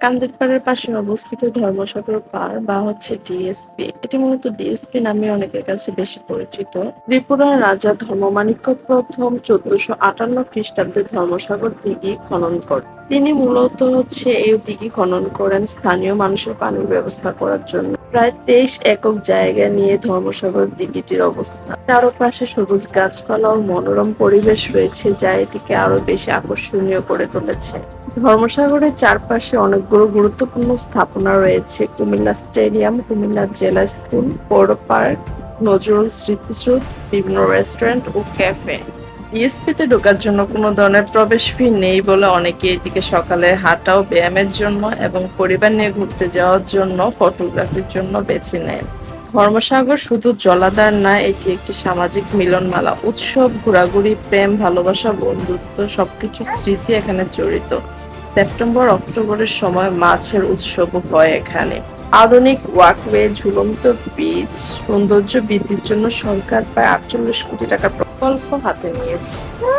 কান্দিরপাড়ের পাশে অবস্থিত ধর্মসাগর পাড় বা ডিএসপি, এটি মূলত ডিএসপি নামে অনেকের কাছে বেশি পরিচিত। ত্রিপুরার রাজা ধর্মমাণিক্য প্রথম 1458 খ্রিস্টাব্দে ধর্মসাগর দিঘি খনন করেন। তিনি মূলত এই দিঘি খনন করেন স্থানীয় মানুষের পানির ব্যবস্থা করার জন্য। প্রায় 23 একক জায়গা নিয়ে ধর্মসাগর দিঘিটির অবস্থান। চারপাশে সবুজ গাছপালা ও মনোরম পরিবেশ রয়েছে, যা এটিকে আরো বেশি আকর্ষণীয় করে তুলেছে। ধর্মসাগরের চারপাশে অনেকগুলো গুরুত্বপূর্ণ স্থাপনা রয়েছে: কুমিল্লা স্টেডিয়াম, কুমিল্লা জেলা স্কুল, পৌর পার্ক, নজরুল স্মৃতিসৌধ, বিভিন্ন রেস্টুরেন্ট ও ক্যাফে। ইএসপিতে ঢোকার জন্য কোনো ধরনের প্রবেশ ফি নেই বলে অনেকে এটিকে সকালে হাঁটা ও ব্যায়ামের জন্য এবং পরিবার নিয়ে ঘুরতে যাওয়ার জন্য ফটোগ্রাফির জন্য বেছে নেন। ধর্মসাগর শুধু জলাধার না, এটি একটি সামাজিক মিলনমেলা। উৎসব, ঘোরাঘুরি, প্রেম, ভালোবাসা, বন্ধুত্ব সবকিছু স্মৃতি এখানে জড়িত। সেপ্টেম্বর-অক্টোবরের সময় মাছের উৎসবও হয় এখানে। আধুনিক ওয়াকওয়ে, ঝুলন্ত বিচ, সৌন্দর্য বৃদ্ধির জন্য সরকার প্রায় 48 কোটি টাকার প্রকল্প হাতে নিয়েছে।